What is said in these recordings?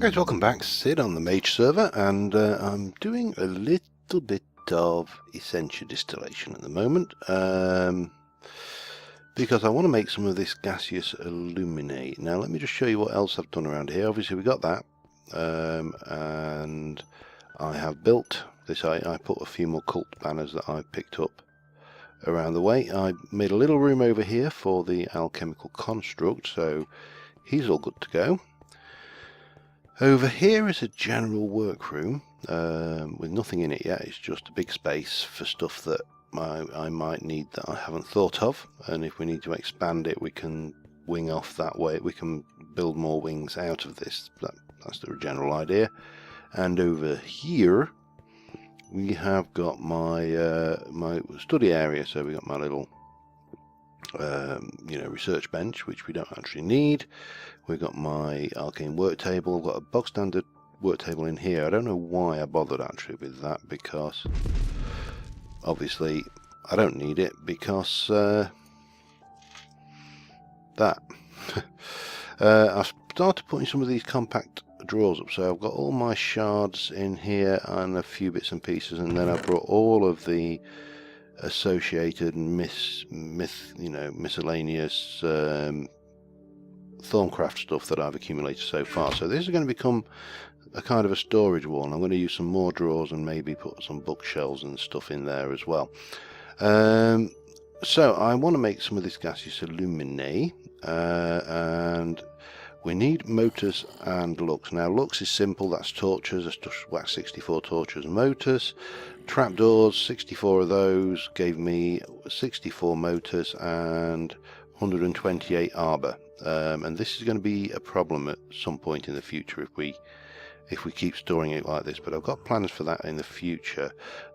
guys, welcome back. Sid on the Mage server, and I'm doing a little bit of Essentia distillation at the moment, because I want to make some of this gaseous illuminate. Now let me just show you what else I've done around here. Obviously we got that, and I have built this. I put a few more cult banners that I picked up around the way. I made a little room over here for the alchemical construct, so he's all good to go. Over here is a general workroom with nothing in it yet. It's just a big space for stuff that I might need that I haven't thought of, and if we need to expand it we can wing off that way. We can build more wings out of this. That's the general idea. And over here we have got my my study area. So we got my little research bench, which we don't actually need. We've got my arcane work table. I've got a bog standard work table in here. I don't know why I bothered actually with that, because obviously I don't need it, because that I've started putting some of these compact drawers up. So I've got all my shards in here and a few bits and pieces, and then I've brought all of the associated miscellaneous Thorncraft stuff that I've accumulated so far. So this is going to become a kind of a storage wall. I'm going to use some more drawers and maybe put some bookshelves and stuff in there as well. So I want to make some of this gaseous illuminae, and we need motors and lux. Now lux is simple, that's torches. That's just wax 64 torches and motors. Trapdoors, 64 of those gave me 64 motors and 128 arbor. And this is going to be a problem at some point in the future if we keep storing it like this, but I've got plans for that in the future.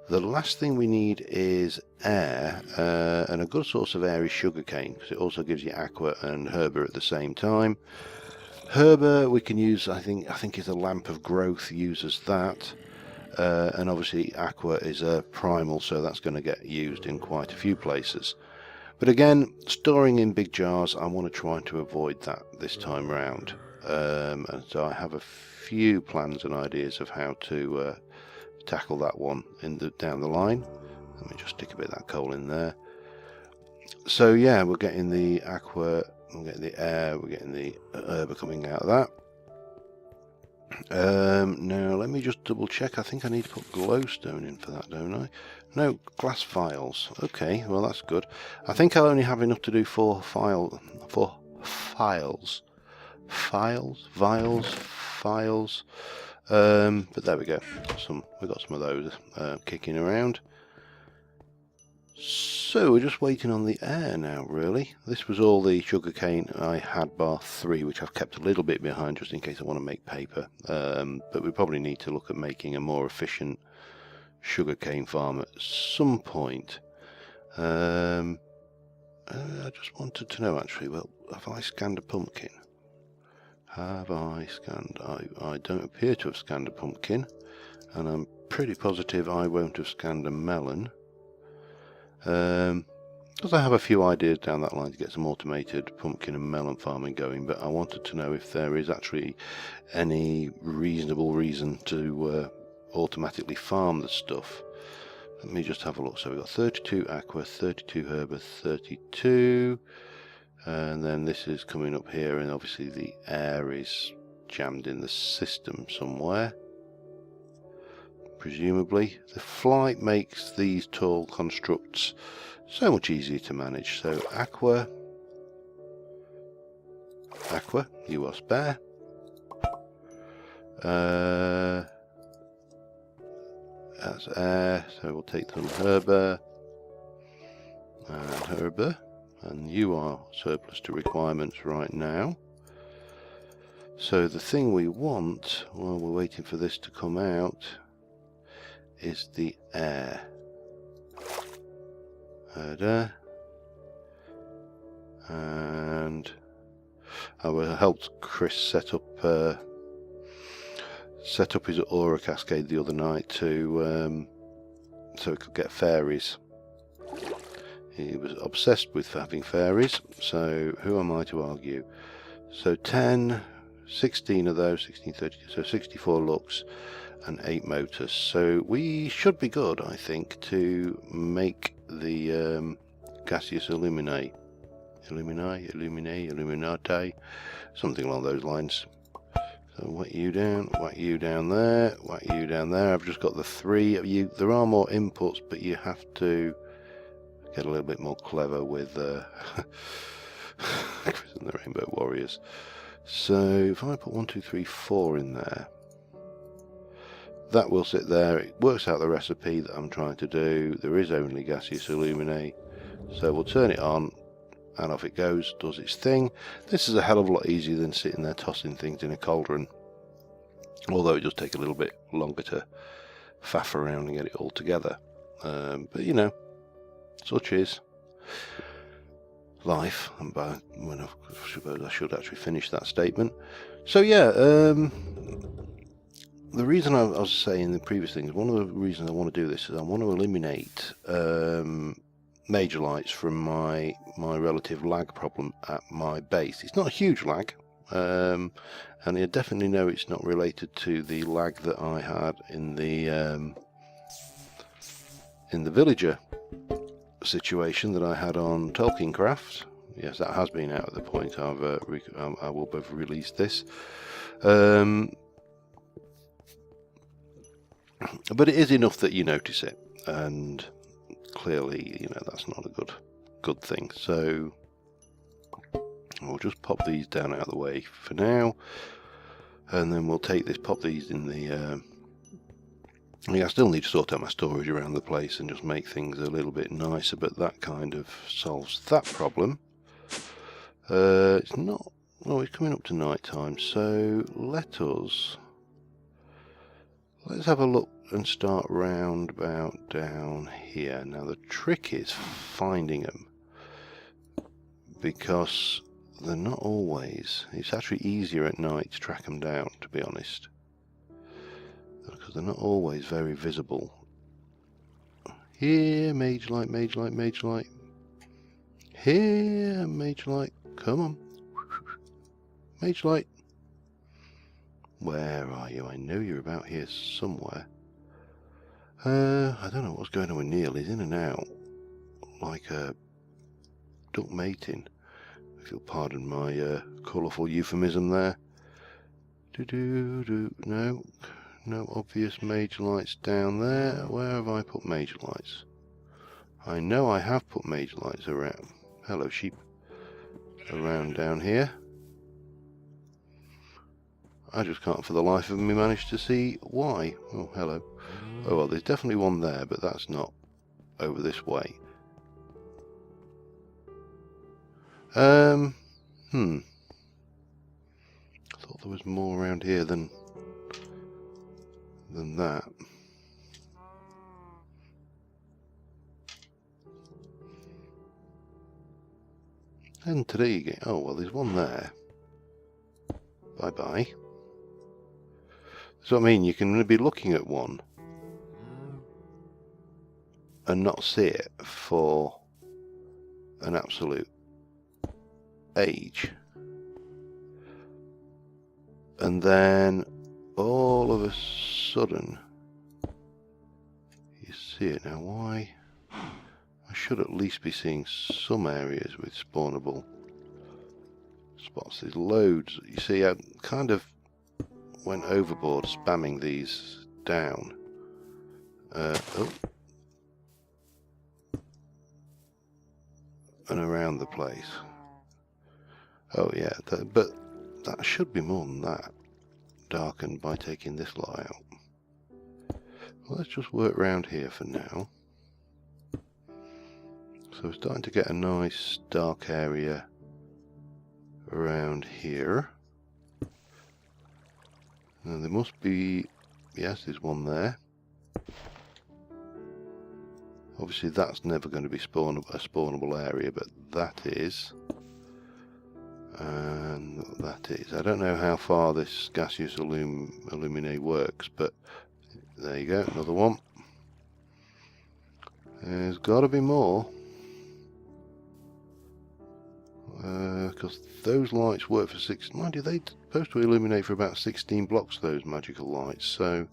The last thing we need is air, and a good source of air is sugarcane, because it also gives you aqua and herba at the same time. Herba we can use, I think is a lamp of growth, uses that. And obviously aqua is a primal, so that's going to get used in quite a few places. But again, storing in big jars, I want to try to avoid that this time round. And so I have a few plans and ideas of how to tackle that one down the line. Let me just stick a bit of that coal in there. So yeah, we're getting the aqua, we're getting the air, we're getting the herba coming out of that. Now let me just double check. I think I need to put glowstone in for that, don't I? No, glass vials. Okay, well that's good. I think I only have enough to do 4 vials. But there we go. We've got some of those kicking around. So we're just waiting on the air now, really. This was all the sugarcane I had bar 3, which I've kept a little bit behind just in case I want to make paper. But we probably need to look at making a more efficient sugarcane farm at some point. I just wanted to know actually, well, have I scanned a pumpkin? Have I scanned? I don't appear to have scanned a pumpkin, and I'm pretty positive I won't have scanned a melon. Because I have a few ideas down that line to get some automated pumpkin and melon farming going, but I wanted to know if there is actually any reasonable reason to automatically farm the stuff. Let me just have a look. So we've got 32 aqua, 32 herba, 32, and then this is coming up here, and obviously the air is jammed in the system somewhere. Presumably. The flight makes these tall constructs so much easier to manage. So aqua, you are spare. That's air, so we'll take some herba and herba, and you are surplus to requirements right now. So the thing we want while we're waiting for this to come out is the air. And I helped Chris set up his aura cascade the other night to so he could get fairies. He was obsessed with having fairies, so who am I to argue? So 10, 16 of those, 16, 32, so 64 lux and 8 motors. So we should be good, I think, to make the gaseous illuminate, illuminate, something along those lines. So whack you down there, whack you down there. I've just got the 3 of you. There are more inputs, but you have to get a little bit more clever with Chris and the Rainbow Warriors. So if I put 1, 2, 3, 4 in there, that will sit there. It works out the recipe that I'm trying to do. There is only gaseous illuminate, so we'll turn it on and off it goes, does its thing. This is a hell of a lot easier than sitting there tossing things in a cauldron, although it does take a little bit longer to faff around and get it all together. But you know, such is life. And I suppose I should actually finish that statement. So yeah, the reason I was saying in the previous things, one of the reasons I want to do this is I want to eliminate major lights from my relative lag problem at my base. It's not a huge lag, and I definitely know it's not related to the lag that I had in the villager situation that I had on Tolkiencraft. Yes, that has been out at the point I will have released this. But it is enough that you notice it, and clearly, you know, that's not a good thing. So we'll just pop these down out of the way for now, and then we'll take this, pop these in the yeah, I still need to sort out my storage around the place and just make things a little bit nicer, but that kind of solves that problem. It's not, oh, it's coming up to night time, so let's have a look and start round about down here. Now the trick is finding them, because they're not always, it's actually easier at night to track them down, to be honest, because they're not always very visible. Here, mage light, mage light, mage light. Here, mage light, come on. Mage light. Where are you? I know you're about here somewhere. I don't know what's going on with Neil. He's in and out like a duck mating, if you'll pardon my colourful euphemism there. No obvious major lights down there. Where have I put major lights? I know I have put major lights around. Hello, sheep. Around down here. I just can't for the life of me manage to see why. Oh, hello. Oh, well, there's definitely one there, but that's not over this way. I thought there was more around here than that. And today you get, oh, well, there's one there. Bye-bye. So I mean, you can be looking at one and not see it for an absolute age, and then all of a sudden you see it. Now why? I should at least be seeing some areas with spawnable spots. There's loads. You see, I kind of went overboard spamming these down. Oh. And around the place. Oh yeah, but that should be more than that. Darkened by taking this lot out. Well, let's just work around here for now. So we're starting to get a nice dark area around here. And there must be, yes, there's one there. Obviously that's never going to be a spawnable area, but that is. And that is. I don't know how far this gaseous illuminate works, but there you go, another one. There's got to be more. because those lights work for 6. Mind you, they're supposed to illuminate for about 16 blocks, those magical lights, so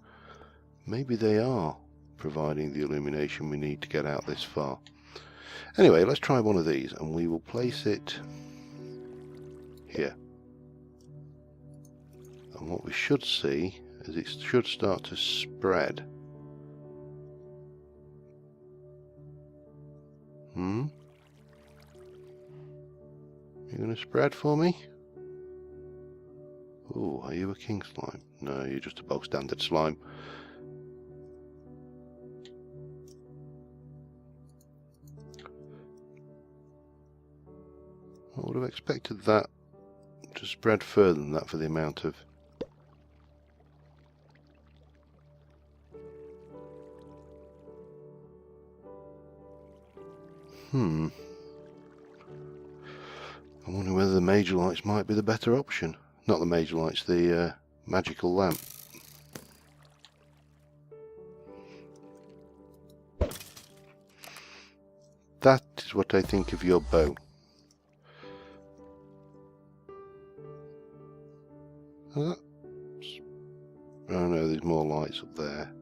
maybe they are providing the illumination we need to get out this far. Anyway, let's try one of these, and we will place it here. And what we should see is it should start to spread. You going to spread for me? Oh, are you a king slime? No, you're just a bog standard slime. I would have expected that to spread further than that for the amount of... I wonder whether the major lights might be the better option. Not the major lights, the magical lamp. That is what I think of your bow. Oh no, there's more lights up there.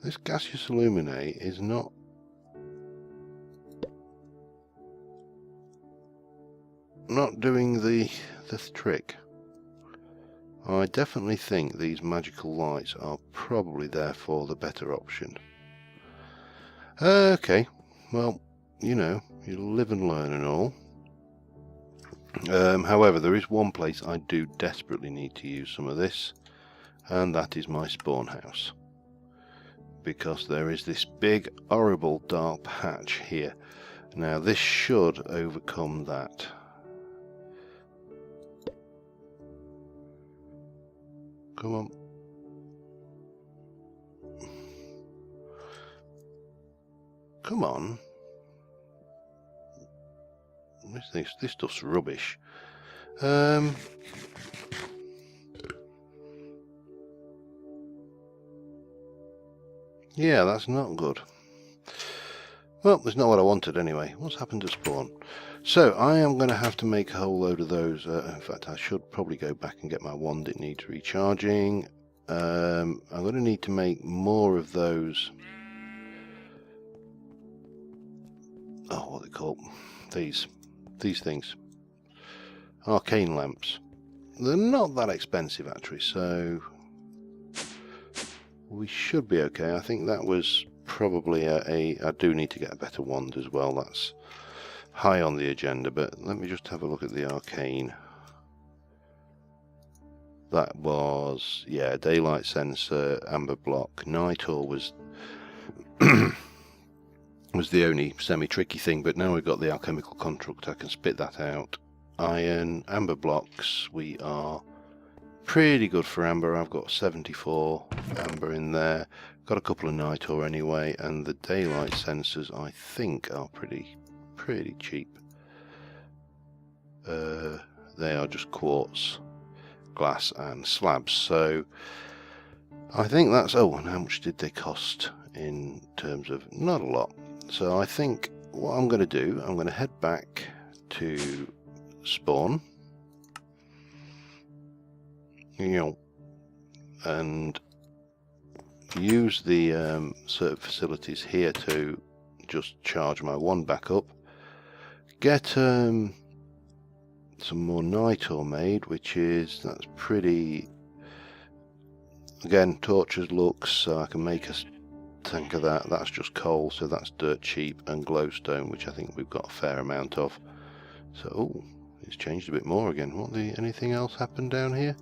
This gaseous illuminate is not doing the trick. I definitely think these magical lights are probably therefore the better option. Okay, well, you know, you live and learn and all. However, there is one place I do desperately need to use some of this, and that is my spawn house. Because there is this big, horrible dark patch here. Now, this should overcome that. Come on. Come on. This stuff's rubbish. Yeah, that's not good. Well, that's not what I wanted anyway. What's happened to spawn? So, I am going to have to make a whole load of those. In fact, I should probably go back and get my wand. It needs recharging. I'm going to need to make more of those. Oh, what are they called? These things. Arcane lamps. They're not that expensive, actually, so we should be okay. I think that was probably I do need to get a better wand as well. That's high on the agenda, but let me just have a look at the arcane. That was, yeah, daylight sensor, amber block. Nitor was was the only semi-tricky thing, but now we've got the alchemical construct, I can spit that out. Iron, amber blocks, we are pretty good for amber. I've got 74 amber in there. Got a couple of Nitor anyway, and the daylight sensors I think are pretty cheap. They are just quartz, glass and slabs, so I think that's... oh, and how much did they cost in terms of... not a lot. So I think what I'm going to do, I'm going to head back to spawn, and use the certain facilities here to just charge my wand back up, get some more Nitor made, that's pretty, again, torches looks, so I can make a tank of that. That's just coal, so that's dirt cheap, and glowstone, which I think we've got a fair amount of. So, oh, it's changed a bit more again. Anything else happened down here?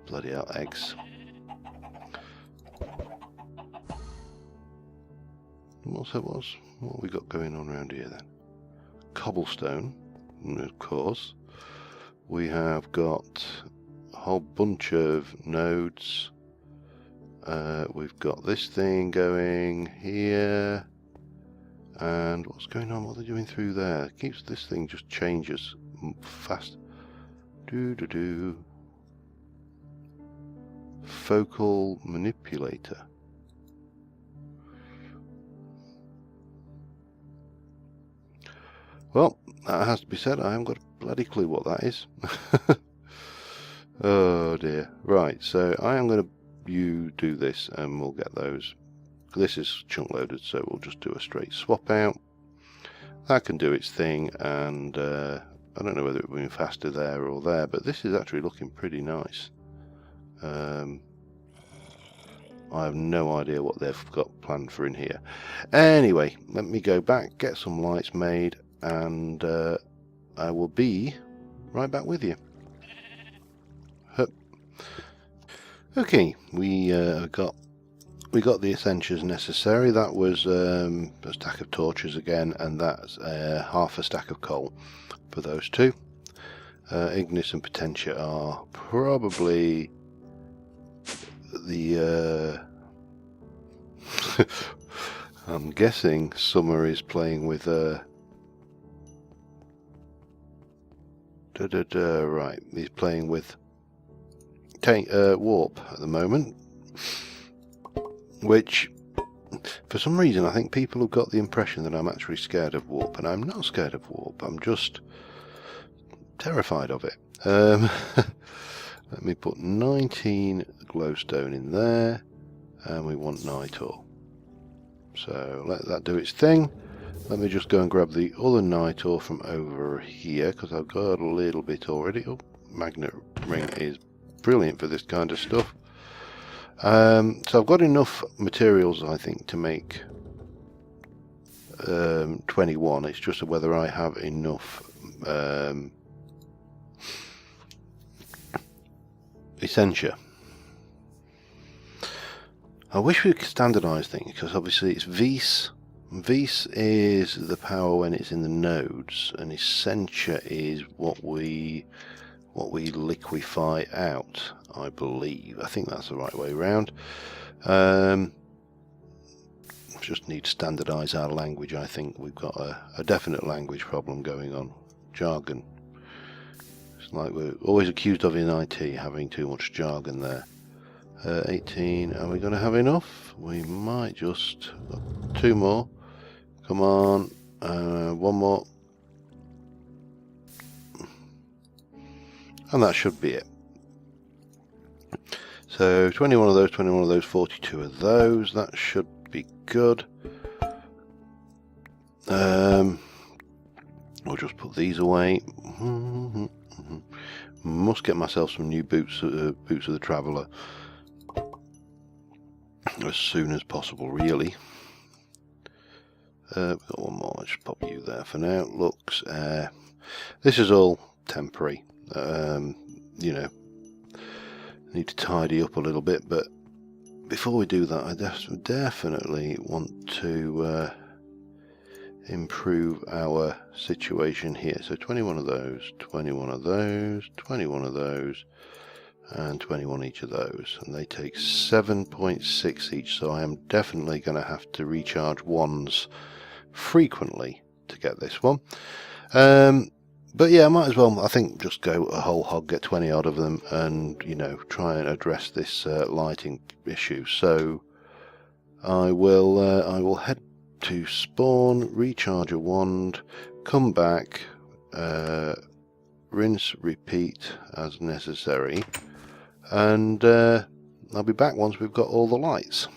Bloody hell, eggs. What have we got going on around here then? Cobblestone, of course. We have got a whole bunch of nodes. We've got this thing going here. And what's going on? What are they doing through there? Keeps this thing just changes fast. Focal manipulator. Well, that has to be said, I haven't got a bloody clue what that is. Oh dear. Right, so I am going to do this and we'll get those. This is chunk loaded, so we'll just do a straight swap out. That can do its thing, and I don't know whether it will be faster there or there, but this is actually looking pretty nice. I have no idea what they've got planned for in here. Anyway, let me go back, get some lights made, and I will be right back with you. Okay, we got the essentials necessary. That was a stack of torches again, and that's half a stack of coal for those two. Ignis and Potentia are probably the I'm guessing Summer is playing with right, he's playing with warp at the moment, which for some reason I think people have got the impression that I'm actually scared of warp, and I'm not scared of warp, I'm just terrified of it. Let me put 19 glowstone in there, and we want night ore, so let that do its thing. Let me just go and grab the other night ore from over here, because I've got a little bit already. Oh, magnet ring is brilliant for this kind of stuff. So I've got enough materials, I think, to make 21. It's just whether I have enough essentia. I wish we could standardise things, because obviously it's Vis. Vis is the power when it's in the nodes, and essentia is what we liquefy out, I believe. I think that's the right way around. Just need to standardise our language. I think we've got a definite language problem going on. Jargon. It's like we're always accused of in IT having too much jargon there. 18. Are we going to have enough? We might just. Two more. Come on. One more. And that should be it. So 21 of those, 21 of those, 42 of those. That should be good. We'll just put these away. Must get myself some new boots of the Traveller as soon as possible, really. We've got one more. Let's pop you there for now. Looks. This is all temporary. You know, need to tidy up a little bit, but before we do that, I definitely want to improve our situation here. So 21 of those, 21 of those, 21 of those, and 21 each of those, and they take 7.6 each, so I am definitely going to have to recharge wands frequently to get this one. But yeah, I might as well, I think, just go a whole hog, get 20 odd of them, and, you know, try and address this lighting issue. So I will head to spawn, recharge a wand, come back, rinse, repeat as necessary, and I'll be back once we've got all the lights.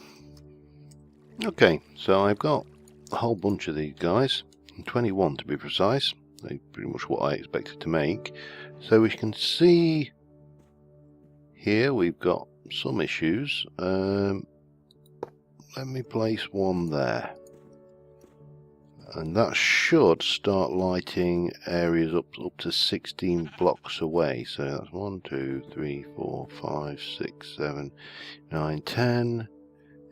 Okay, so I've got a whole bunch of these guys, 21 to be precise. Pretty much what I expected to make. So we can see here we've got some issues. Let me place one there, and that should start lighting areas up to 16 blocks away. So that's 1, 2, 3, 4, 5, 6, 7, 9, 10,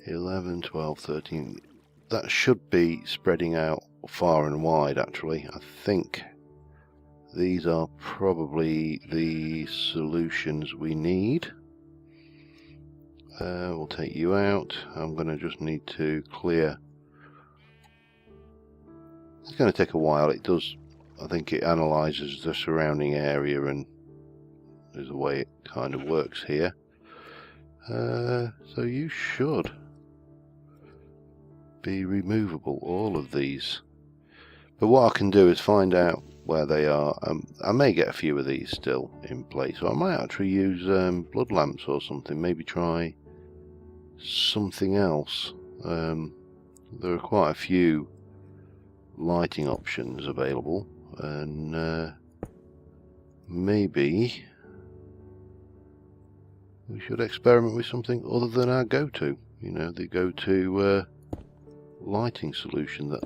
11, 12, 13. That should be spreading out far and wide. Actually, I think these are probably the solutions we need. We'll take you out. I'm going to just need to clear. It's going to take a while. It does. I think it analyzes the surrounding area, and there's a way it kind of works here. So you should be removable, all of these. But what I can do is find out where they are. I may get a few of these still in place, so I might actually use blood lamps or something. Maybe try something else. There are quite a few lighting options available, and maybe we should experiment with something other than our go-to. You know, the go-to lighting solution that,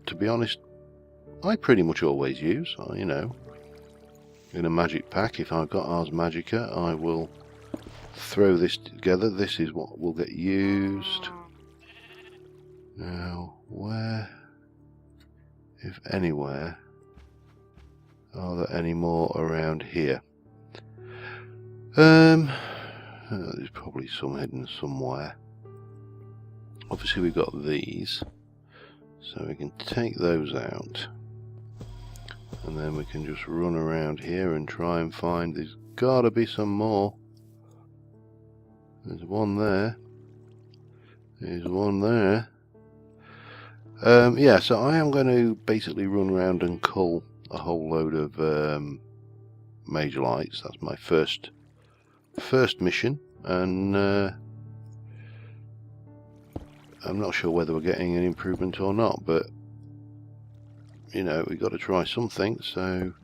to be honest, I pretty much always use. You know, in a magic pack, if I've got Ars Magica, I will throw this together. This is what will get used. Now, where, if anywhere, are there any more around here? There's probably some hidden somewhere. Obviously we've got these, so we can take those out, and then we can just run around here and try and find. There's gotta be some more. There's one there. There's one there. Yeah, so I am going to basically run around and cull a whole load of Mage lights. That's my first mission, and I'm not sure whether we're getting an improvement or not, but you know, we've got to try something, so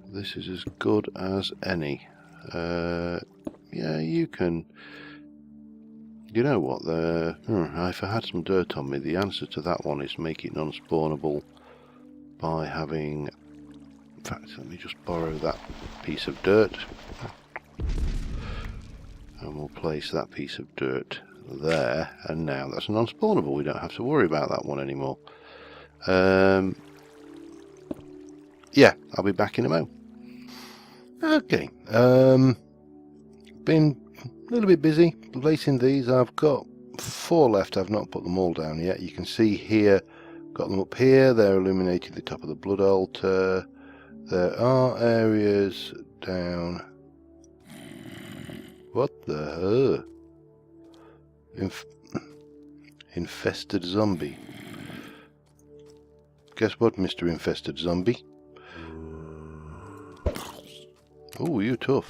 this is as good as any. Yeah, you can. You know what, if I had some dirt on me, the answer to that one is make it non-spawnable by having... In fact, let me just borrow that piece of dirt. And we'll place that piece of dirt there, and now that's non-spawnable. We don't have to worry about that one anymore. Yeah, I'll be back in a mo. Okay, been a little bit busy placing these. I've got 4 left. I've not put them all down yet. You can see here, got them up here. They're illuminating the top of the blood altar. There are areas down. What the infested zombie. Guess what, Mr. Infested Zombie? Oh, you're tough.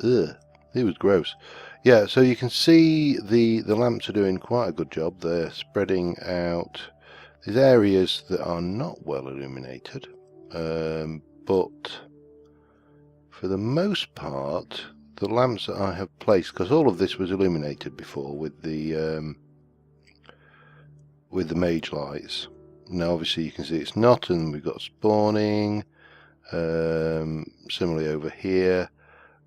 Ugh, he was gross. Yeah, so you can see the lamps are doing quite a good job. They're spreading out. There's areas that are not well illuminated, but for the most part, the lamps that I have placed, because all of this was illuminated before with the mage lights. Now, obviously, you can see it's not, and we've got spawning. Similarly over here.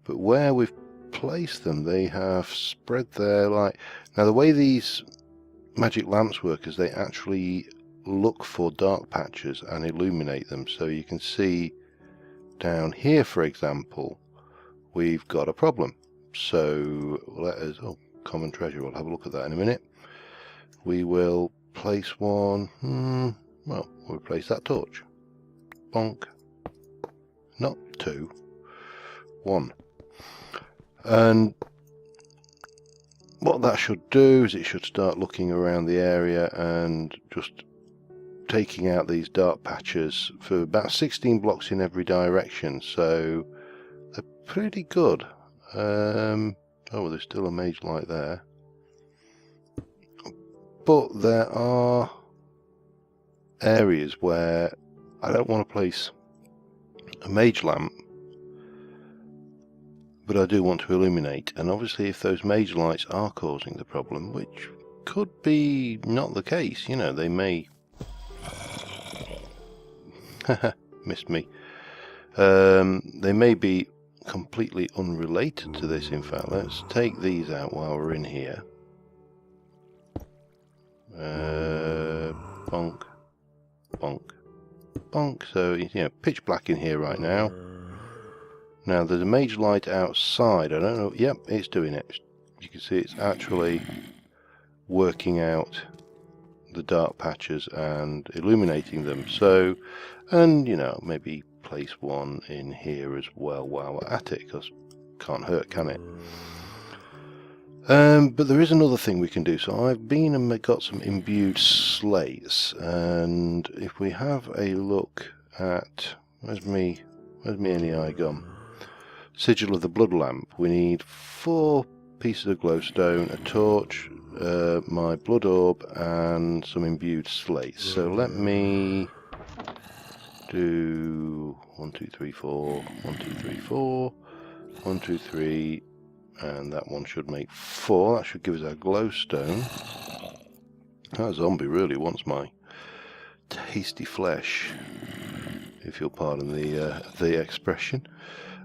But where we've placed them, they have spread their light. Now, the way these magic lamps work is they actually look for dark patches and illuminate them. So you can see down here, for example, we've got a problem. So let us, common treasure, we'll have a look at that in a minute. We will place one, well, we'll place that torch. Bonk. Not 2, 1. And what that should do is it should start looking around the area and just taking out these dark patches for about 16 blocks in every direction, so they're pretty good. Oh, there's still a mage light there, but there are areas where I don't want to place a mage lamp, but I do want to illuminate. And obviously if those mage lights are causing the problem, which could be not the case, you know, they may missed me, they may be completely unrelated to this. In fact, let's take these out while we're in here. Bonk, bonk, bonk. So, you know, pitch black in here right now. Now there's a mage light outside. I don't know. Yep, it's doing it. You can see it's actually working out the dark patches and illuminating them. So, and you know, maybe place one in here as well while we're at it, because can't hurt, can it? But there is another thing we can do. So I've been and got some imbued slates, and if we have a look at where's me NEI gone? Sigil of the Blood Lamp. We need 4 pieces of glowstone, a torch, my blood orb, and some imbued slates. So let me do 1, 2, 3, 4, 1, 2, 3, 4, 1, 2, 3. And that one should make 4. That should give us our glowstone. That zombie really wants my tasty flesh, if you'll pardon the expression.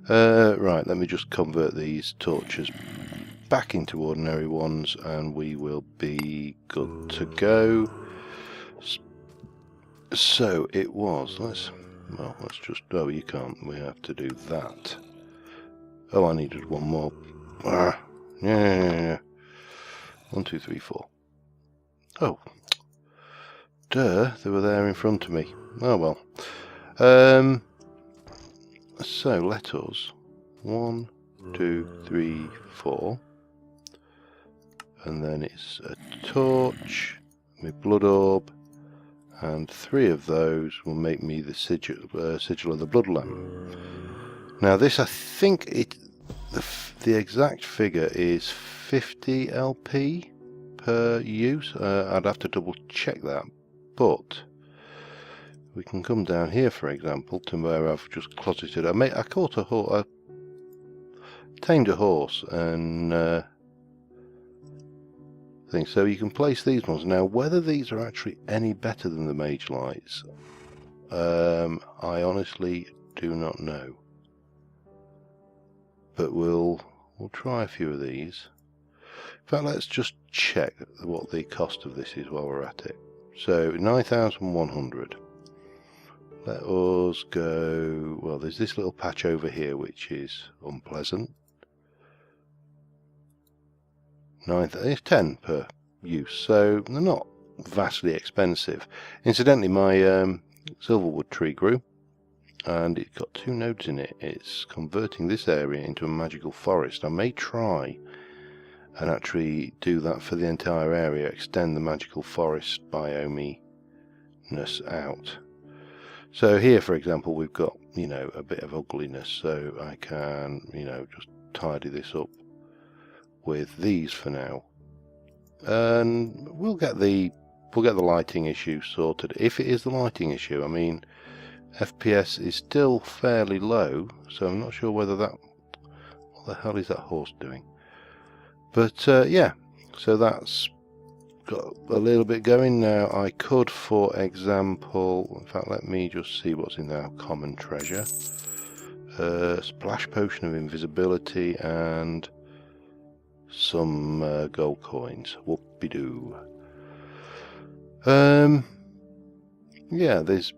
Right, let me just convert these torches back into ordinary ones, and we will be good to go. So it was. Let's just. Oh, you can't. We have to do that. Oh, I needed one more. Yeah. 1, 2, 3, 4. Oh, duh! They were there in front of me. Oh well. So let us 1, 2, 3, 4, and then it's a torch, my blood orb, and 3 of those will make me the sigil of the blood lamp. Now this, I think the exact figure is 50 LP per use. I'd have to double check that, but we can come down here, for example, to where I've just closeted. I caught a horse. I tamed a horse and things. So you can place these ones. Now, whether these are actually any better than the Mage lights, I honestly do not know. But we'll try a few of these. In fact, let's just check what the cost of this is while we're at it. So 9,100. Let us go. Well, there's this little patch over here which is unpleasant. It's 10 per use, so they're not vastly expensive. Incidentally, my silverwood tree grew, and it's got 2 nodes in it. It's converting this area into a magical forest. I may try and actually do that for the entire area, extend the magical forest biome-ness out. So here, for example, we've got, a bit of ugliness, so I can, just tidy this up with these for now. And we'll get the lighting issue sorted. If it is the lighting issue, I mean, FPS is still fairly low, so I'm not sure whether that... What the hell is that horse doing? But yeah, so that's got a little bit going now. I could, for example, in fact, let me just see what's in our common treasure. Splash potion of invisibility and some gold coins. Whoopie-doo. Yeah, there's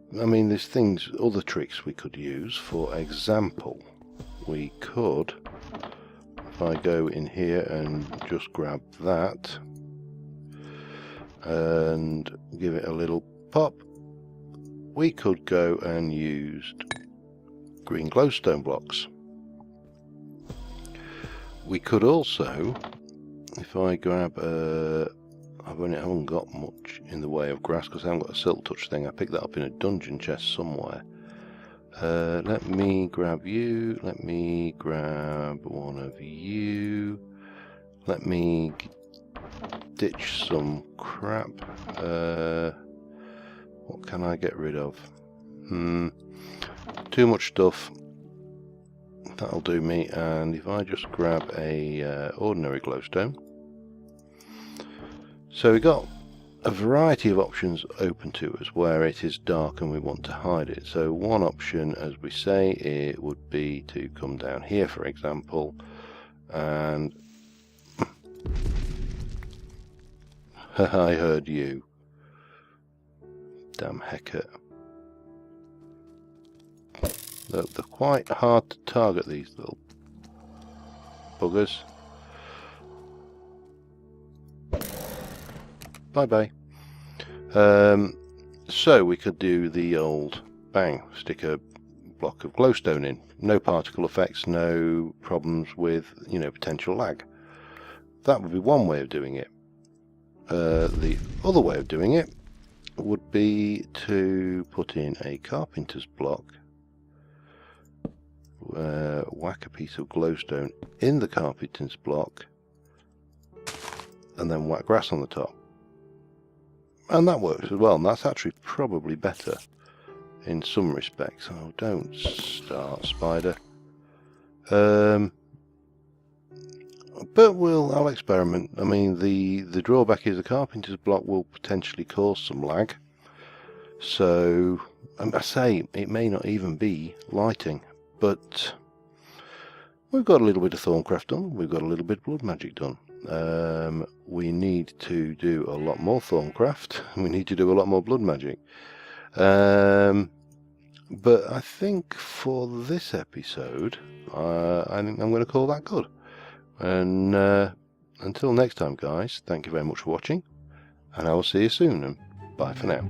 things, other tricks we could use. For example, we could, if I go in here and just grab that and give it a little pop, we could go and use green glowstone blocks. We could also, if I grab I haven't got much in the way of grass because I haven't got a silk touch thing. I picked that up in a dungeon chest somewhere. Let me grab you. Let me grab one of you. Let me ditch some crap. What can I get rid of? Too much stuff. That'll do me. And if I just grab a ordinary glowstone. So we've got a variety of options open to us where it is dark and we want to hide it. So one option, as we say, it would be to come down here, for example, and I heard you. Damn hecker. They're quite hard to target, these little buggers. Bye bye. So we could do the old bang, stick a block of glowstone in. No particle effects, no problems with, potential lag. that would be one way of doing it. The other way of doing it would be to put in a carpenter's block, whack a piece of glowstone in the carpenter's block, and then whack grass on the top. And that works as well, and that's actually probably better in some respects. Oh, don't start, spider. But I'll experiment. I mean, the drawback is the carpenter's block will potentially cause some lag. So, I say, it may not even be lighting, but we've got a little bit of Thorncraft done, we've got a little bit of blood magic done. We need to do a lot more Thorncraft, we need to do a lot more blood magic. But I think for this episode, I think I'm going to call that good. And until next time, guys, thank you very much for watching, and I will see you soon, and bye for now.